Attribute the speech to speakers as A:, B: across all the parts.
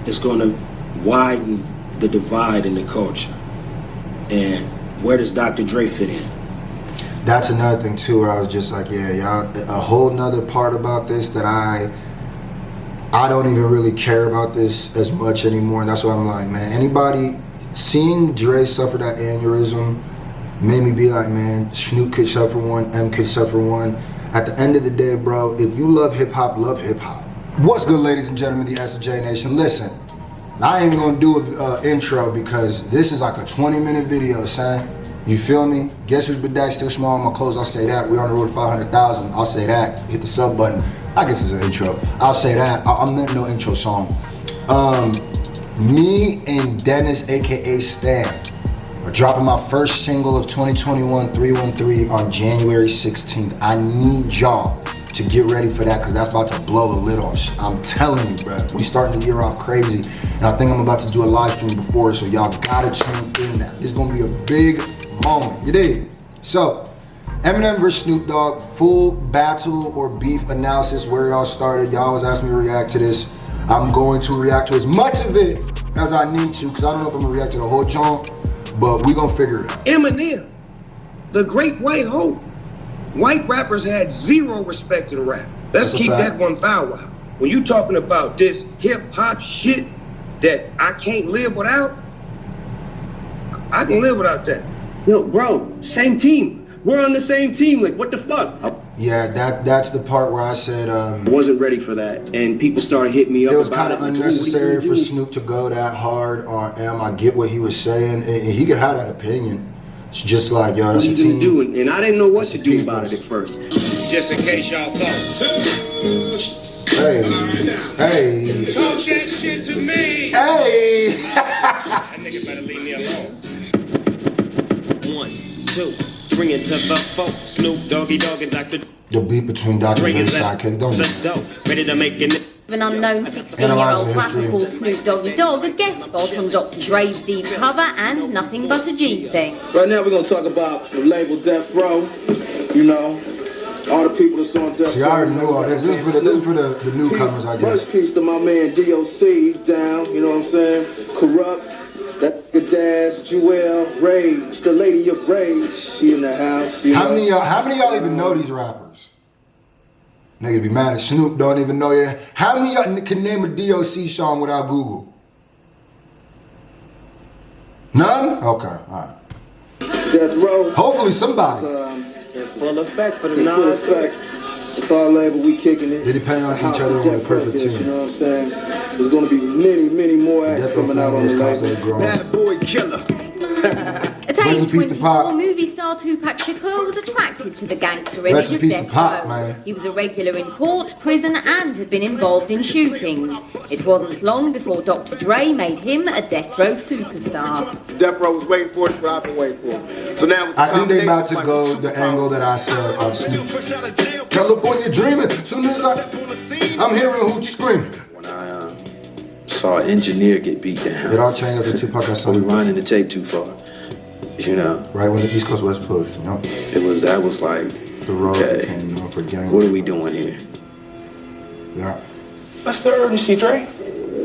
A: is going to widen the divide in the culture. And where does Dr. Dre fit in?
B: That's another thing too, where I was just like, yeah, y'all, a whole nother part about this that I don't even really care about this as much anymore. And that's why I'm like, man, anybody seeing Dre suffer that aneurysm made me be like, man, Snoop could suffer one, M could suffer one. At the end of the day, bro, if you love hip hop, love hip hop. What's good, ladies and gentlemen, the S&J Nation? Listen, I ain't even gonna do an intro because this is like a 20-minute video, son. You feel me? Guess whose bidet still small on my clothes? I'll say that. We're on the road to 500,000. I'll say that. Hit the sub button. I guess it's an intro. I'll say that. I meant no intro song. Me and Dennis, aka Stan, are dropping my first single of 2021, 313, on January 16th. I need y'all to get ready for that because that's about to blow the lid off. I'm telling you, bro. We starting the year off crazy, and I think I'm about to do a live stream before, so y'all gotta tune in now. This is gonna be a big moment, you dig? So, Eminem versus Snoop Dogg, full battle or beef analysis, where it all started. Y'all always ask me to react to this. I'm going to react to as much of it as I need to, because I don't know if I'm gonna react to the whole joint, but we gonna figure it out.
A: Eminem, the great white hope. White rappers had zero respect in rap. Let's keep that 1,000. When you talking about this hip hop shit that I can't live without, I can live without that.
C: Yo, bro, same team. We're on the same team. Like, what the fuck?
B: Yeah, that's the part where I said
C: I wasn't ready for that, and people started hitting me up.
B: It was
C: kind
B: of unnecessary for Snoop to go that hard on M. I get what he was saying, and he could have that opinion. It's just like, yo, that's a team.
C: Do? And I didn't know what to do about it at first.
A: Just in case y'all thought.
B: Hey.
A: Talk that shit to me.
B: Hey.
A: That nigga better leave me alone. 1, 2, bring it to the folks. Snoop Doggy Dogg and Dr.
B: The beat between Dr. Dre's sidekick, don't you?
A: Ready to make it.
D: An unknown 16-year-old rapper called Snoop Doggy Dogg, a guest spot on Dr. Dre's deep cover and Nothing But a G Thing.
E: Right now we're going to talk about the label Death Row, you know, all the people that's on Death Row.
B: See, I already knew all this. This is for the newcomers, I guess.
E: First piece to my man DOC, he's down, you know what I'm saying? Corrupt, that good Daz, Jewel, Rage, the Lady of Rage, she in the house. You
B: How
E: know?
B: many of y'all even know these rappers? Nigga be mad at Snoop, don't even know you. How many of y'all can name a DOC song without Google? None? Okay, alright.
E: Death Row.
B: Hopefully somebody.
C: In full effect for the
E: In full effect. It's our label, we kicking it.
B: They depend on each other on the perfect team.
E: You know what I'm saying? There's gonna be many more acts coming out on the label.
A: Bad boy killer.
D: At age 24, movie star Tupac Shakur was attracted to the gangster image of Death Row. He was a regular in court, prison, and had been involved in shootings. It wasn't long before Dr. Dre made him a Death Row superstar.
E: Death Row was waiting for it, so I've been waiting for it. So now
B: I think they about to go the angle that I said on Snoop. California dreaming. Soon as I'm hearing hooch screaming.
F: When I saw an engineer get beat down.
B: It all changed after Tupac got
F: So we winding the tape too far. You know.
B: Right when the East Coast West Coast, you know.
F: That was like
B: the road
F: okay,
B: became known for gang.
F: what are we doing here?
B: Yeah.
F: What's the urgency, Dre?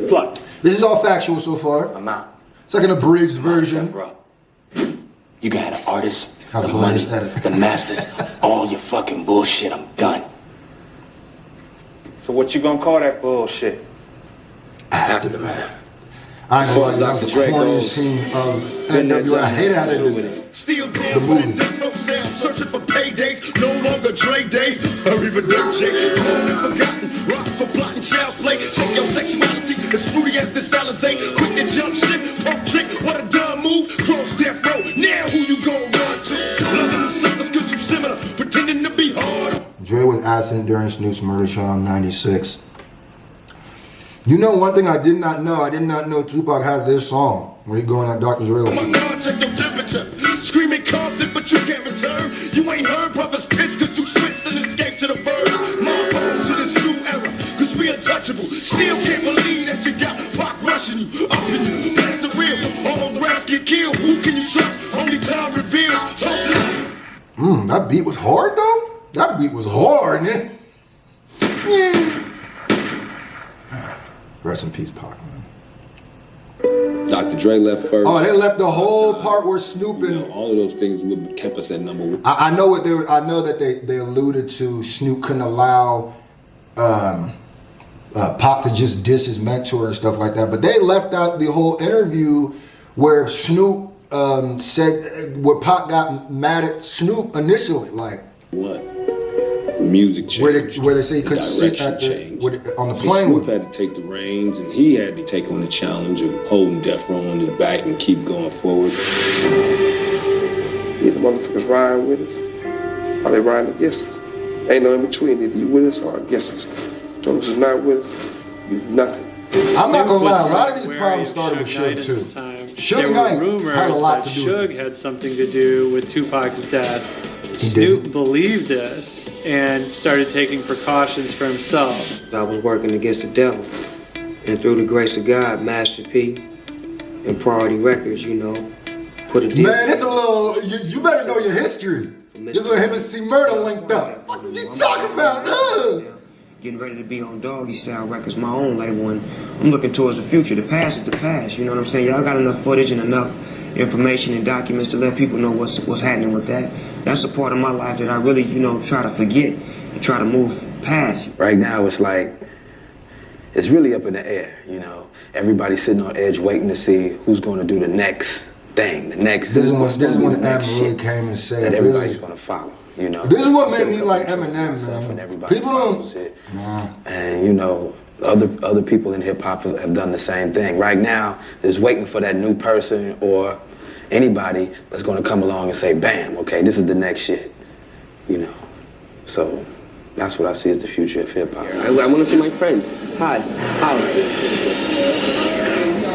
C: What?
B: This is all factual so far.
F: I'm out.
B: It's like an abridged version.
F: Bro. You got an artist,
B: How's
F: the
B: the
F: money,
B: latest edit?
F: the masters, all your fucking bullshit. I'm done.
G: So what you gonna call that bullshit?
F: Aftermath.
B: I ain't gonna lie, that was the corniest scene of NWA. I hate how they did it.
H: Still
B: The
H: down
B: movie.
H: for the death row sound, searching for paydays. No longer Dre Day, or even Dirt J. Gone and forgotten, rock for plotting, child's play. Check your sexuality, as fruity as this Alizé. Quick to jump shit, pump trick, what a dumb move. Cross death row, now who you gon' run to? Loving them suckers cause you similar, pretending to be hard.
B: Dre was absent during Snoop's murder trial in '96. You know one thing I did not know Tupac had this song when he going at Dr. Dre.
H: Oh my God, check your temperature. Screaming conflict, but you can't return. You ain't heard brothers piss cause you switched and escaped to the birds. My home to this new era, cause we untouchable. Still can't believe that you got Pac rushing you, up in you. That's the real, all rest get killed. Who can you trust? Only time reveals. Toss it.
B: That beat was hard though. That beat was hard, man. Rest in peace, Pac, man.
F: Dr. Dre left first.
B: Oh, they left the whole part where Snoop and
F: all of those things would kept us at number one.
B: I know what they were. I know that they alluded to Snoop couldn't allow Pac to just diss his mentor and stuff like that. But they left out the whole interview where Snoop said where Pac got mad at Snoop initially, like
F: what? Music changed.
B: Where they say he couldn't sit at on the plane.
F: Snoop had to take the reins, and he had to take on the challenge of holding Death Row on his back and keep going forward.
I: Either motherfuckers riding with us, or they riding against us. Ain't no in between. Either you with us or against us. Those who's not with us, you nothing.
B: I'm not gonna lie, a lot of these problems started with Suge too. Suge Knight had a lot to do with it.
J: Suge had something to do with Tupac's death. Snoop believed this and started taking precautions for himself.
K: I was working against the devil, and through the grace of God, Master P and Priority Records, you know, put a deal.
B: Man, it's a little. You better know your history. This is where him and C Murder linked up. What are you talking about?
K: Getting ready to be on Doggy Style Records, my own label, and I'm looking towards the future. The past is the past. You know what I'm saying? Y'all got enough footage and enough information and documents to let people know what's happening with that. That's a part of my life that I really, you know, try to forget and try to move past.
F: Right now, it's like, it's really up in the air, you know. Everybody's sitting on edge waiting to see who's going to do the next thing, the next.
B: This is when Eminem really came and said
F: that everybody's going to follow, you know.
B: This is what made me like Eminem, man. People don't.
F: It. And, you know, other people in hip-hop have done the same thing. Right now, they're waiting for that new person or anybody that's going to come along and say, bam, okay, this is the next shit, you know. So that's what I see as the future of hip-hop.
K: I want to see my friend. Hi.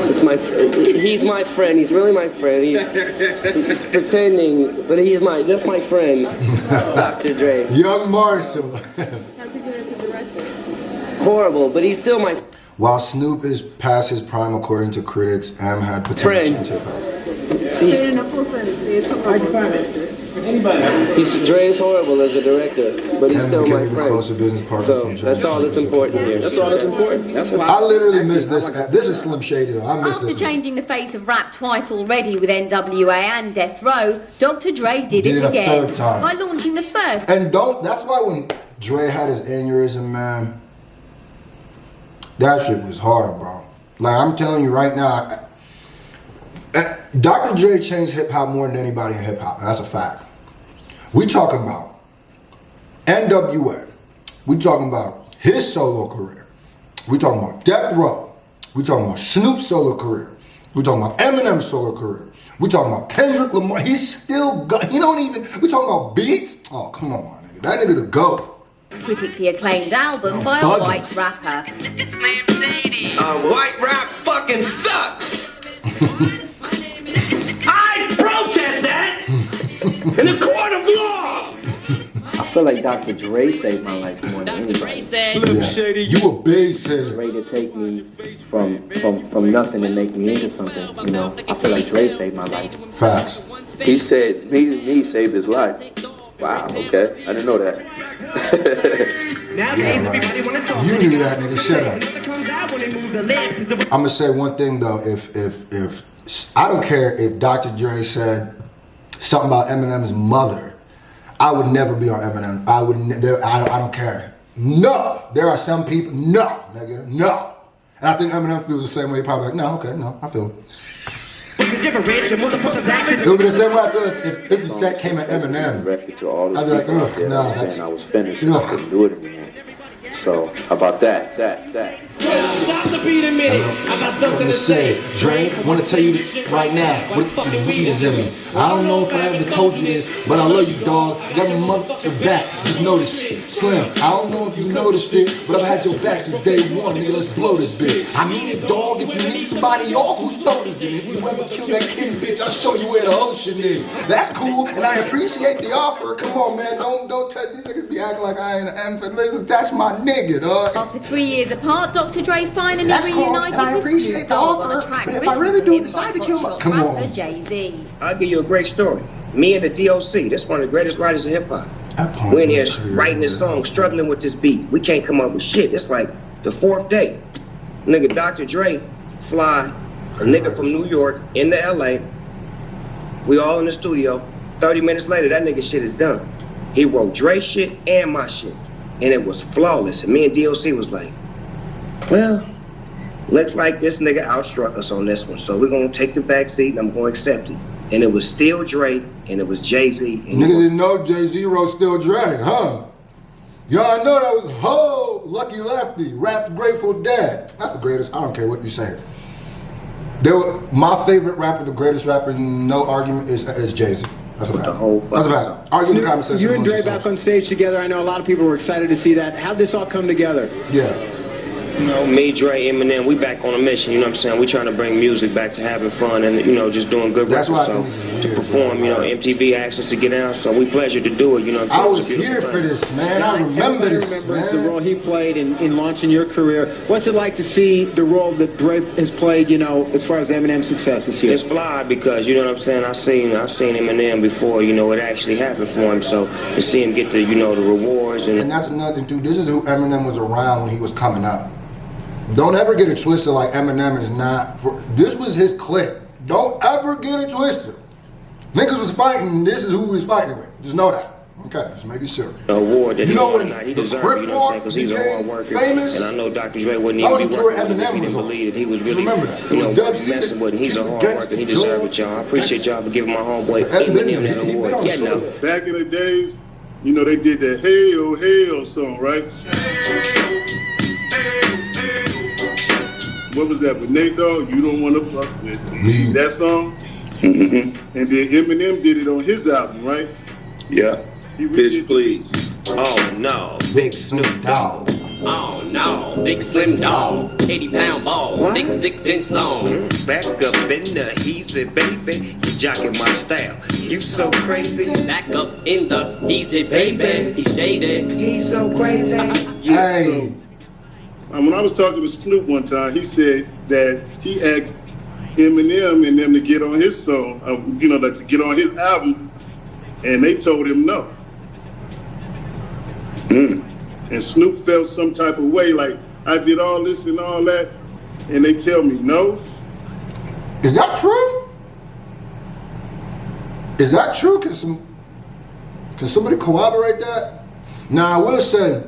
K: It's my he's my friend. He's really my friend. He's pretending, but that's my friend, Dr. Dre.
B: Young Marshall.
D: How's he doing as a director?
K: Horrible, but he's still my
B: While Snoop is past his prime according to critics, M had potential to
K: Dre is horrible as a director, but he's still my friend.
B: Closer business partner
K: so that's all that's important here. That's all that's important.
B: I literally miss this. This is Slim Shady though. I miss
D: After
B: this.
D: changing the face of rap twice already with NWA and Death Row, Dr. Dre did it again
B: third time
D: by launching the first.
B: And that's why when Dre had his aneurysm, man, that shit was hard, bro. Like I'm telling you right now, Dr. Dre changed hip hop more than anybody in hip hop. That's a fact. We talking about NWA. We talking about his solo career. We talking about Death Row. We talking about Snoop's solo career. We talking about Eminem's solo career. We talking about Kendrick Lamar. He's still we talking about beats. Oh, come on, my nigga. That nigga the GOAT.
D: Critically acclaimed album by a white rapper.
L: White rap fucking sucks. I protest that in the court of law.
K: I feel like Dr. Dre saved my life more than anybody.
B: Slim Shady, you a base head.
K: Dre to take me from nothing and make me into something. You know, I feel like Dre saved my life.
B: Facts.
I: He said he saved his life. Wow, okay. I didn't know that.
B: Yeah, right. You knew that, nigga. Shut up. I'm gonna say one thing though. If I don't care if Dr. Dre said something about Eminem's mother, I would never be on Eminem. I don't care. No, there are some people. No, nigga, no. And I think Eminem feels the same way. Probably like, no, okay, no, I feel it. It would be the same way I feel if 50 Cent came at Eminem. I'd be like, oh, no, that's...
F: I was finished, I couldn't do it anymore. So, how about that?
L: Stop the beat a minute. I got something to say.
B: Dre, I want to tell you this right now. What the weed is in me. I don't know if I ever told you this, but I love you, dog. Got my motherfucker back. Just know this shit. Slim, I don't know if you noticed it, but I've had your back since day one, nigga. Let's blow this bitch. I mean it, dog. If you need somebody off, whose throat is in it? If you ever kill that kid, bitch, I'll show you where the ocean is. That's cool, and I appreciate the offer. Come on, man. Don't tell these niggas be acting like I ain't an M for listen. That's my nigga, dog.
D: After 3 years apart, Dr. Dre finally reunited with Snoop Dogg on a track
B: but if I really do decide to kill
D: rapper Jay-Z.
A: I'll give you a great story. Me and the DOC, this one of the greatest writers in hip hop. We're in here writing this song, struggling with this beat. We can't come up with shit. It's like the fourth day. Nigga, Dr. Dre fly A nigga from New York into LA. We all in the studio. 30 minutes later, that nigga shit is done. He wrote Dre shit and my shit. And it was flawless. And me and DOC was like, well, looks like this nigga outstruck us on this one. So we're gonna take the back seat and I'm gonna accept it. And it was still Dre and it was Jay-Z.
B: Nigga didn't know Jay-Z wrote Still Dre, huh? Y'all know that was Ho, Lucky Lefty, Rap Grateful Dead. That's the greatest, I don't care what you say. My favorite rapper, the greatest rapper, no argument, is Jay-Z. That's a fact.
A: The whole
B: That's a fact. Argument conversation.
M: You and Dre back on stage together. I know a lot of people were excited to see that. How'd this all come together?
B: Yeah.
K: You know, me, Dre, Eminem, we back on a mission, you know what I'm saying? We trying to bring music back to having fun and, you know, just doing good records. So, to perform, you know, MTV asked us to get out, so we pleasure to do it, you know what I'm saying?
B: I was here for this, man. I remember this, man.
M: The role he played in launching your career. What's it like to see the role that Dre has played, you know, as far as Eminem's success this year?
K: It's fly because, you know what I'm saying, I seen Eminem before, you know, it actually happened for him, so to see him get the, you know, the rewards.
B: And that's another thing, too. This is who Eminem was around when he was coming up. Don't ever get it twisted like Eminem is not for. This was his clique. Don't ever get it twisted. Niggas was fighting. This is who he was fighting with. Just know that. Okay, just make it sure.
K: The award that
B: you know when
K: he deserved, you know what I'm saying? Because he's a hard worker.
B: Famous,
K: and I know Dr. Dre wouldn't even be working with him if he didn't believe that he was really, you know, messing with him. He's a hard worker. He deserved it, y'all. I appreciate y'all for giving my homeboy Eminem that award. Yeah, no.
N: Back in the days, you know, they did the Hail, Hail song, right? What was that with Nate Dogg? You don't want to fuck with me. That song? Mm-hmm. And then Eminem did it on his album, right?
O: Yeah. Bitch, please.
K: Oh, no.
B: Big Snoop Dogg.
P: Oh, no. Big Slim Dog. 80-pound balls. Big 6-inch long.
K: Back up in the he said, baby, you jocking my style. You so crazy.
P: Back up in the he said, baby, he shaded.
K: He's so crazy.
B: Hey.
N: When I was talking to Snoop one time, he said that he asked Eminem and them to get on his song, you know, like to get on his album, and they told him no. And Snoop felt some type of way, like, I did all this and all that, and they tell me no.
B: Is that true? Is that true? Can somebody corroborate that? Now, I will say,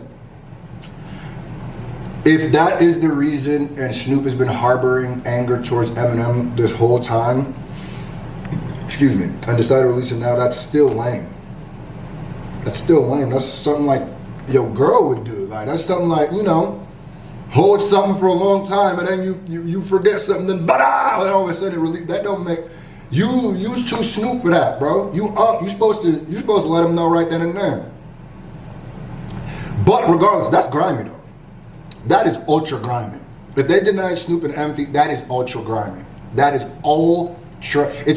B: if that is the reason and Snoop has been harboring anger towards Eminem this whole time, excuse me, and decided to release it now, that's still lame. That's still lame. That's something like your girl would do. Like, that's something like, you know, hold something for a long time and then you forget something, then ba-da, and all of a sudden release. That don't make, you too Snoop for that, bro. You supposed to let him know right then and there. But regardless, that's grimy though. That is ultra grimy. If they deny Snoop and Emphy, that is ultra grimy. That is ultra. I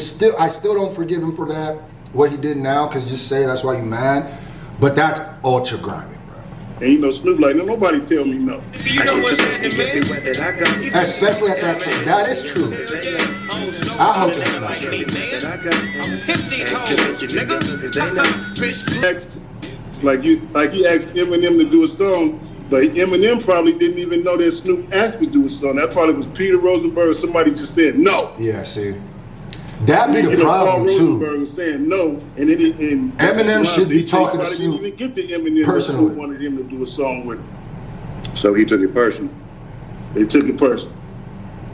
B: still don't forgive him for that, what he did now, because just say that's why you mad. But that's ultra grimy, bro.
N: And you know, Snoop like, no, nobody tell me no.
P: You know what's happening, man?
B: Especially at that time. That is true. I hope that's not true.
N: Like he asked Eminem to do a song, but Eminem probably didn't even know that Snoop asked to do a song. That probably was Peter Rosenberg or somebody just said no.
B: Yeah, see. That'd be the problem
N: Paul
B: too.
N: Rosenberg was saying no, and
B: Eminem should be talking to Snoop
N: didn't even get to Eminem personally. Snoop wanted him to do a song with him.
O: So he took it personal.
N: They took it personal.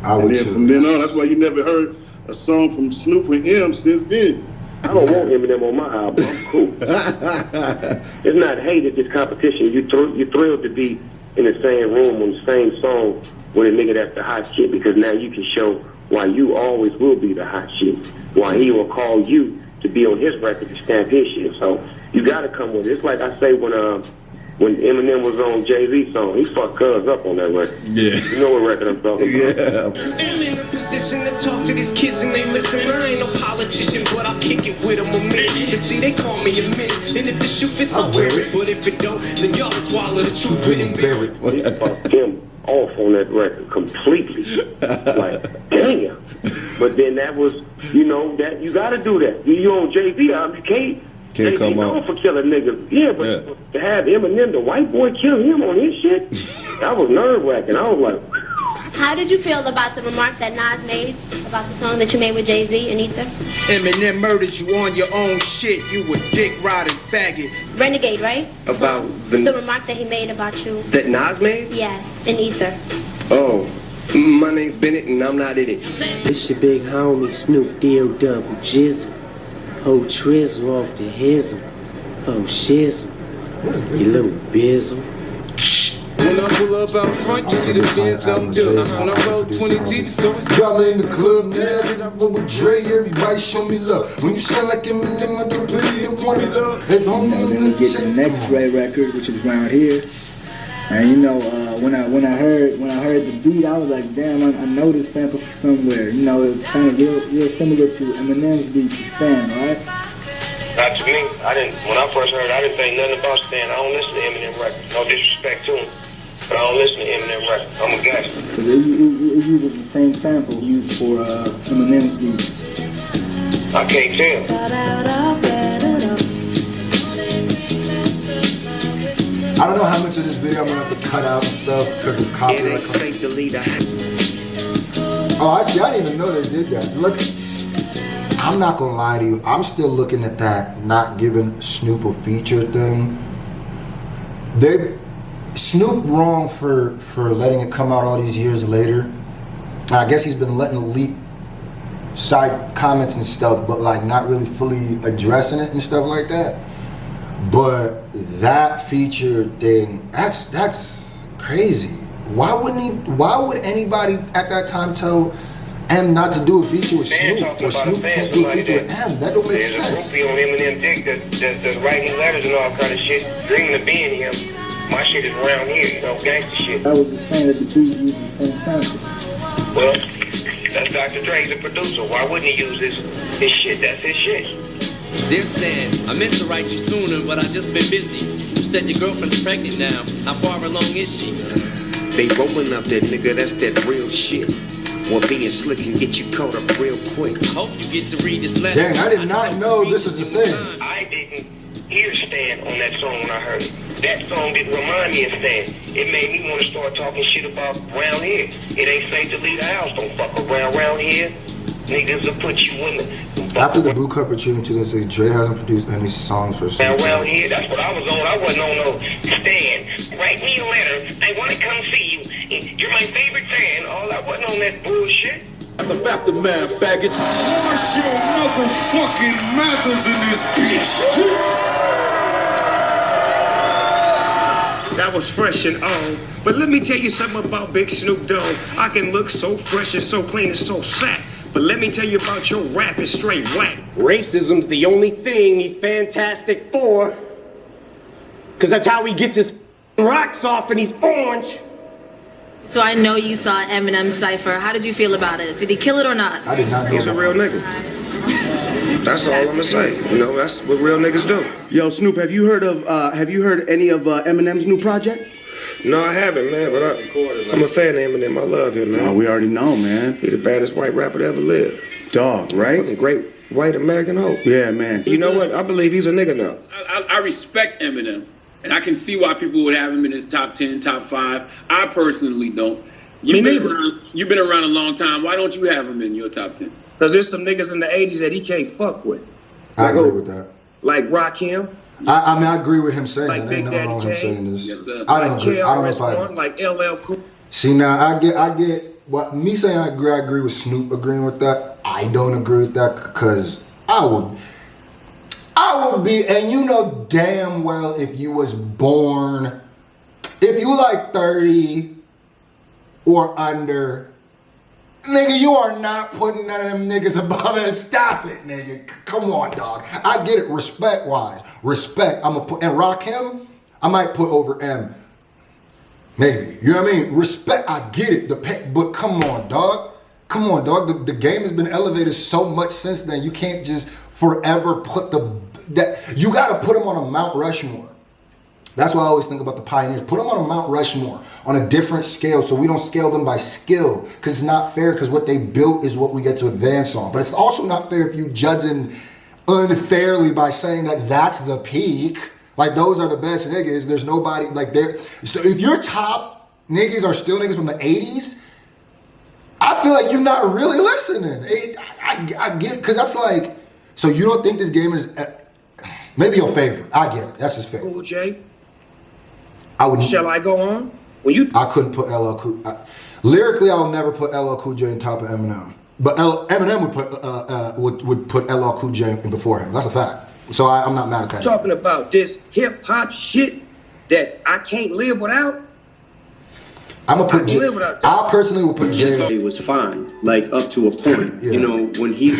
B: I would too.
N: From then on, that's why you never heard a song from Snoop and M since then.
L: I don't want Eminem on my album. I'm cool. It's not hate, it's just competition. You're thrilled to be in the same room on the same song with a nigga that's the hot shit, because now you can show why you always will be the hot shit. Why he will call you to be on his record to stamp his shit. So you gotta come with it. It's like I say when Eminem was on Jay-Z song, he fucked Cuz up on that record. Yeah. You know what record I'm talking about.
P: I'm in a position to talk to these kids and they listen. I ain't no politician, but I'll kick it with them a minute. You see, they call me a minute. And if the shoe fits, I'll wear it. But if it don't, then y'all swallow the truth and bear it.
L: He fucked him off on that record completely. Like, damn. But then that was, you know, that you gotta do that. You on Jay-Z album, you can't
O: come
L: known
O: out
L: for killing niggas. Yeah, but to have Eminem, the white boy, kill him on his shit, that was nerve-wracking. I was like,
Q: How did you feel about the remark that Nas made about the song that you made with Jay-Z and Ether?
P: Eminem murdered you on your own shit. You a dick riding faggot.
Q: Renegade, right?
C: About
Q: the remark that he made about you.
C: that Nas made?
Q: Yes, in Ether.
C: Oh, my name's Bennett and I'm not in it.
R: It's your big homie Snoop Dogg double jizzle. Ho trizzle off the hizzle. Faux shizzle. You little bizzle.
P: When I pull up out front, you see the things I'm doing. When I roll 20 G's, so it's
B: drop me in the club now. Then I roll with Dre. Everybody show me love. When you sound like Eminem, I don't really want to love. Hey, don't
S: then we get the next Dre record, which is Round Here. And you know, when I heard the beat, I was like, damn, I know this sample from somewhere. You know, it sounded real similar to Eminem's beat to Stan, right?
L: Not to me. When I first heard it, I didn't think nothing about Stan. I don't listen to Eminem records. No disrespect to him. But I don't listen to Eminem records. I'm a gangster.
S: Because it uses the same sample used for Eminem's beat.
L: I can't tell.
B: I don't know how much of this video I'm gonna have to cut out and stuff because of copyright. Oh, I didn't even know they did that. Look, I'm not gonna lie to you. I'm still looking at that not giving Snoop a feature thing. Snoop wrong for letting it come out all these years later. I guess he's been letting it leak side comments and stuff, but like not really fully addressing it and stuff like that. But that feature thing, that's crazy. Why would anybody at that time tell M not to do a feature with Snoop, or Snoop can't do a feature with M? That don't make sense.
L: There's a groupie on Eminem dick that's writing letters and all kind of shit, dreaming of being him. My shit is around here, you know, gangster shit.
S: I was just saying that the beat used the same sample.
L: Well, that's Dr. Dre, the producer. Why wouldn't he use his shit? That's his shit.
T: Dear Stan, I meant to write you sooner, but I've just been busy. You said your girlfriend's pregnant now. How far along is she?
K: They rolling up that nigga, that's that real shit. Well, being slick can get you caught up real quick.
T: I hope you get to read this letter.
B: Dang, I did not know this was a thing.
L: I didn't hear Stan on that song when I heard it. That song didn't remind me of Stan. It made me want to start talking shit about round here. It ain't safe to leave the house. Don't fuck around here. Niggas will put you in the...
B: After the Blue Cup retreat in 2006, Dre hasn't produced any songs for Snoop.
L: Around here, that's what I was on. I wasn't on no Stan. Write me a letter. I want to come see you. You're my favorite fan. I wasn't on that bullshit.
H: The aftermath, faggots. Marshall motherfucking Mathers in this bitch.
A: That was fresh and all. But let me tell you something about Big Snoop Dogg. I can look so fresh and so clean and so sack. But let me tell you about your rap is straight whack.
C: Racism's the only thing he's fantastic for. Because that's how he gets his rocks off and he's orange.
U: So I know you saw Eminem Cypher. How did you feel about it? Did he kill it or not?
B: I did not know.
A: He's a real nigga. That's all I'm gonna say. You know, that's what real niggas do.
M: Yo, Snoop, have you heard any of Eminem's new project?
A: No, I haven't, man, but I'm a fan of Eminem. I love him, man.
M: Oh, we already know, man.
A: He's the baddest white rapper to ever live.
M: Dog, right?
A: Fucking great white American hope.
M: Yeah, man.
A: You know what? I believe he's a nigga now.
V: I respect Eminem, and I can see why people would have him in his top 10, top 5. I personally don't. You've been around a long time. Why don't you have him in your top 10?
A: Because there's some niggas in the 80s that he can't fuck with.
B: I agree with that.
A: Like Rakim.
B: I mean, I agree with him saying
A: like
B: that. Ain't nothing wrong with him saying this.
V: Yes,
B: I don't agree. I don't know if I...
A: Like LL Cool.
B: See, now, I get what me saying I agree with Snoop agreeing with that. I don't agree with that because I would be, and you know damn well if you was born, if you like 30 or under, nigga, you are not putting none of them niggas above it. Stop it, nigga. Come on, dog. I get it, respect-wise. Respect. I'm gonna put, and Rakim, I might put over M. Maybe. You know what I mean? Respect, I get it. But come on, dog. Come on, dog. The game has been elevated so much since then. You can't just forever put you gotta put them on a Mount Rushmore. That's why I always think about the pioneers. Put them on a Mount Rushmore on a different scale so we don't scale them by skill, because it's not fair, because what they built is what we get to advance on. But it's also not fair if you judging unfairly by saying that that's the peak. Like, those are the best niggas. There's nobody like there. So if your top niggas are still niggas from the 80s, I feel like you're not really listening. I get, because that's like, so you don't think this game is maybe your favorite? I get it. That's his favorite.
A: Cool J.
B: I wouldn't.
A: Shall I go on?
B: I couldn't put LL Cool. Lyrically, I would never put LL Cool J on top of Eminem. But Eminem would put LL Cool J before him. That's a fact. So I'm not mad at that.
A: Talking about this hip hop shit that I can't live without.
B: I'm gonna put I personally would put Jay.
E: It was fine, like up to a point. You know, when he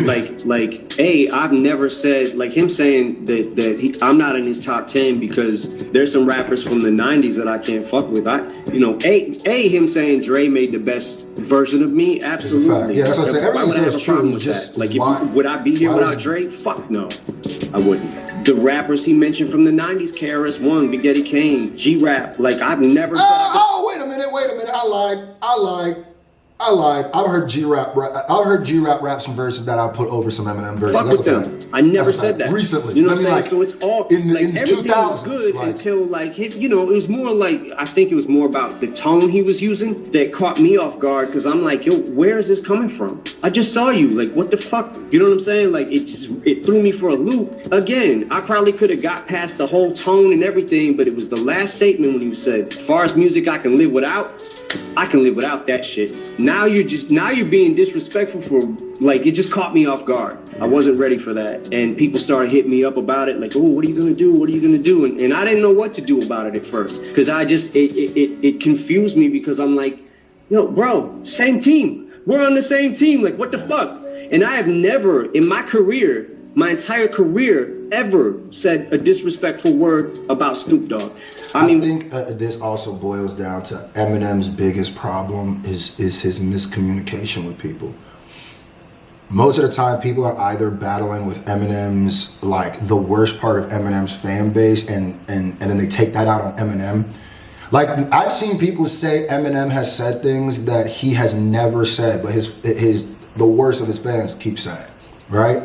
E: I've never said like him saying that I'm not in his top 10 because there's some rappers from the 90s that I can't fuck with. Him saying Dre made the best version of me, absolutely.
B: Yeah, that's what I said. Everything says true. Just
E: like, would I be here without Dre? Fuck no, I wouldn't. The rappers he mentioned from the 90s, KRS-One, Big Daddy Kane, G-Rap, like I've never said.
B: Wait a minute. I lied. I've heard G-Rap rap some verses that I put over some Eminem verses.
E: Fuck with them. I never said that.
B: Recently.
E: You know what I'm saying? So it's all,
B: in
E: everything
B: 2000s,
E: was good until it was more like, I think it was more about the tone he was using that caught me off guard, because I'm like, yo, where is this coming from? I just saw you. Like, what the fuck? You know what I'm saying? Like, it threw me for a loop. Again, I probably could have got past the whole tone and everything, but it was the last statement when you said, as far as music I can live without, I can live without that shit. Now you're being disrespectful for, like, it just caught me off guard. I wasn't ready for that. And people started hitting me up about it, like, oh, what are you gonna do? What are you gonna do? And I didn't know what to do about it at first. Because it confused me, because I'm like, yo, bro, same team. We're on the same team. Like, what the fuck? And I have never, in my career, my entire career, ever said a disrespectful word about Snoop Dogg.
B: I think this also boils down to Eminem's biggest problem is his miscommunication with people. Most of the time, people are either battling with Eminem's, like, the worst part of Eminem's fan base, and then they take that out on Eminem. Like, I've seen people say Eminem has said things that he has never said, but the worst of his fans keep saying, right?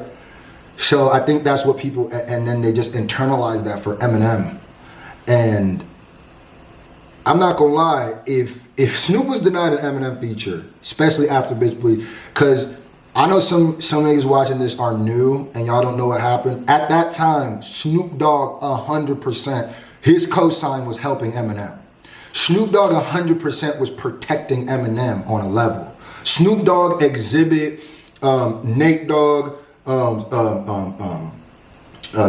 B: So I think that's what people, and then they just internalize that for Eminem. And I'm not gonna lie, if Snoop was denied an Eminem feature, especially after Bitch Please, because I know some niggas watching this are new and y'all don't know what happened. At that time, Snoop Dogg 100%, his cosign was helping Eminem. Snoop Dogg 100% was protecting Eminem on a level. Snoop Dogg, Exhibit, Nate Dogg,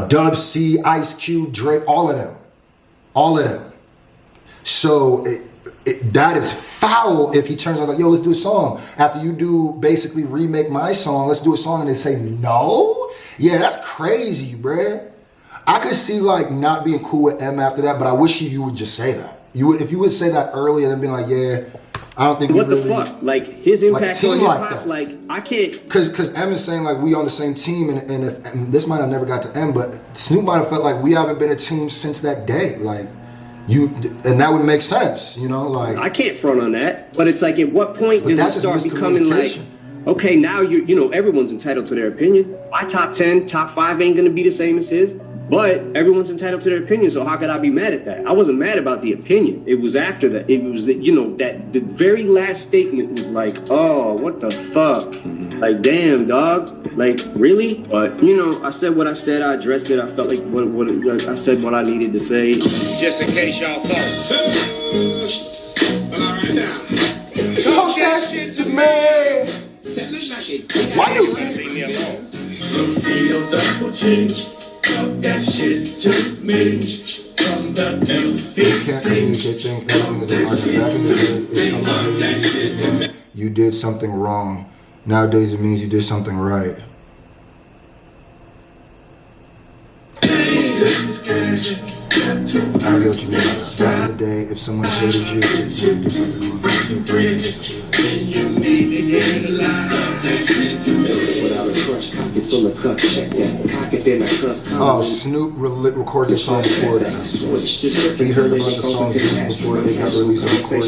B: Dub C, Ice Cube, Drake, all of them. So that is foul if he turns out like, yo, let's do a song. After you do basically remake my song, let's do a song, and they say no? Yeah, that's crazy, bruh. I could see like not being cool with M after that, but I wish you would just say that. If you would say that earlier and be like, yeah, I don't think
E: what
B: really,
E: the fuck? Like, his impact on hip hop, like, I can't.
B: Because M is saying, like, we on the same team, and this might have never got to M, but Snoop might have felt like we haven't been a team since that day. Like, and that would make sense, you know? Like,
E: I can't front on that, but it's like, at what point does it start becoming like, okay, now everyone's entitled to their opinion. My top 10, top 5 ain't gonna be the same as his. But everyone's entitled to their opinion, so how could I be mad at that? I wasn't mad about the opinion. It was after that. It was that, that the very last statement was like, oh, what the fuck? Like, damn, dog. Like, really? But, I said what I said. I addressed it. I felt like I said what I needed to say.
C: Just in case y'all thought.
B: Talk that shit to me. Why you leave me alone?
H: Talk that shit to me from the
B: You can't communicate things. Everything is an argument. Back in the day, if you did something wrong. Nowadays, it means you did something right. I get what you mean. Back in the day, if someone hated you did something wrong. Oh, Snoop recorded the song before that. He heard about the songs before they got released and recorded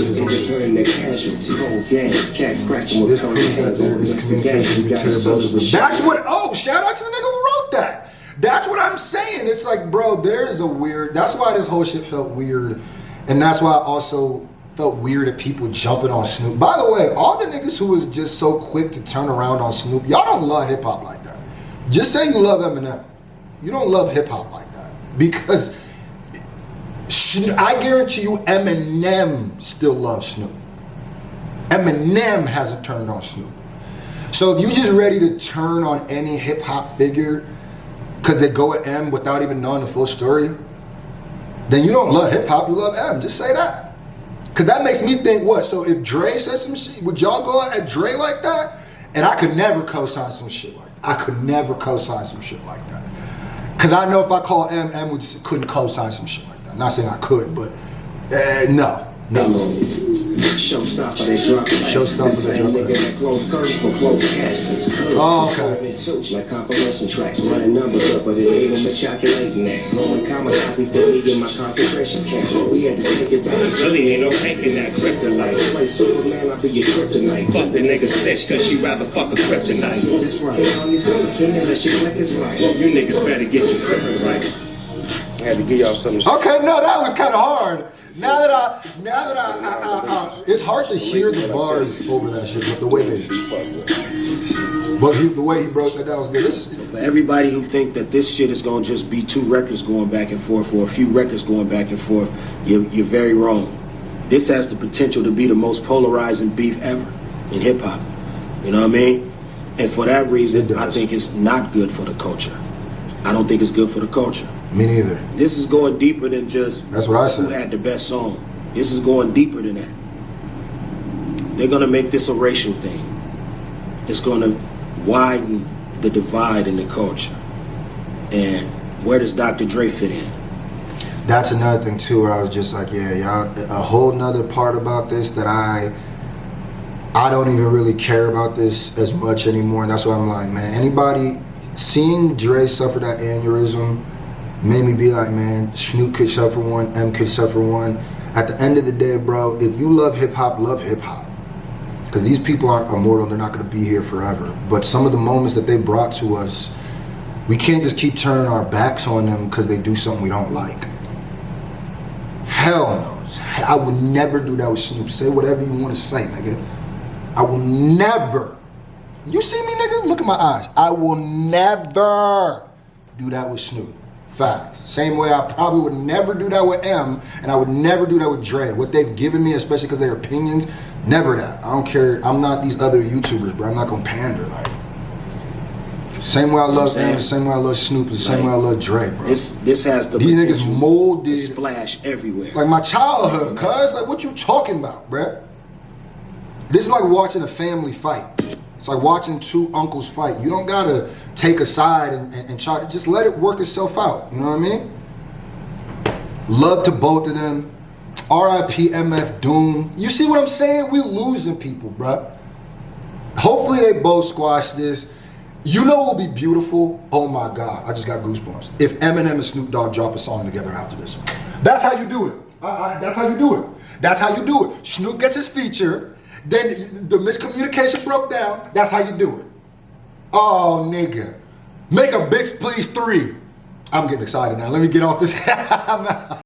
B: This proves that there is communication between both of them. That's what, shout out to the nigga who wrote that. That's what I'm saying. It's like, bro, there is that's why this whole shit felt weird. And that's why I also felt weird at people jumping on Snoop. By the way, all the niggas who was just so quick to turn around on Snoop, y'all don't love hip hop like that. Just say you love Eminem. You don't love hip hop like that. Because I guarantee you Eminem still loves Snoop. Eminem hasn't turned on Snoop. So if you just ready to turn on any hip hop figure because they go at M without even knowing the full story, then you don't love hip hop, you love M. Just say that. Because that makes me think, what? So if Dre said some shit, would y'all go at Dre like that? And I could never co-sign some shit like that. I could never co-sign some shit like that. Because I know if I call M couldn't co-sign some shit like that. I'm not saying I could, but no.
G: Showstopper, they drop
B: Showstopper, they drop
G: nigga that close curves for close caskets.
B: Oh, okay.
G: Like compilation tracks, running numbers up, but it ain't even calculating that. Blowing kamikaze for me in my concentration camp. We had to take it back.
C: Really ain't no taking that kryptonite.
G: Play Superman, I'll be your kryptonite.
C: Fuck the nigga sex, cause she rather fuck a kryptonite.
G: That's right. On yourself, you can't unless you like it's right.
C: You niggas better get your kryptonite right. I had to give y'all something.
B: Okay, no, that was kind of hard. Now that I it's hard to hear the bars over that shit, but the way the way he broke that down was good.
E: For everybody who think that this shit is gonna just be two records going back and forth, or a few records going back and forth, you're very wrong. This has the potential to be the most polarizing beef ever in hip hop. You know what I mean? And for that reason, I think it's not good for the culture. I don't think it's good for the culture.
B: Me neither.
E: This is going deeper than just
B: that's what I said.
E: Who had the best song. This is going deeper than that. They're gonna make this a racial thing. It's gonna widen the divide in the culture. And where does Dr. Dre fit in?
B: That's another thing too, where I was just like, yeah, y'all, a whole nother part about this that I don't even really care about this as much anymore. And that's why I'm like, man, anybody seeing Dre suffer that aneurysm made me be like, man, Snoop could suffer one, M could suffer one. At the end of the day, bro, if you love hip hop, love hip hop. Because these people aren't immortal, they're not gonna be here forever. But some of the moments that they brought to us, we can't just keep turning our backs on them because they do something we don't like. Hell no. I would never do that with Snoop. Say whatever you want to say, nigga. I will never. You see me, nigga? Look at my eyes. I will never do that with Snoop. Facts. Same way I probably would never do that with M, and I would never do that with Dre. What they've given me, especially because their opinions, never that. I don't care. I'm not these other YouTubers, bro. I'm not gonna pander. Like, same way I love M, the same way I love Snoop, the same way I love Dre, bro.
E: This has the
B: these niggas molded
E: splash everywhere.
B: Like my childhood, cuz. Like, what you talking about, bro? This is like watching a family fight. It's like watching two uncles fight. You don't gotta take a side and try to just let it work itself out. You know what I mean? Love to both of them. R.I.P. MF Doom. You see what I'm saying? We losing people, bruh. Hopefully they both squash this. You know what will be beautiful? Oh my God, I just got goosebumps. If Eminem and Snoop Dogg drop a song together after this one. That's how you do it. That's how you do it. That's how you do it. Snoop gets his feature. Then the miscommunication broke down. That's how you do it. Oh, nigga. Make a Bitch Please 3. I'm getting excited now. Let me get off this.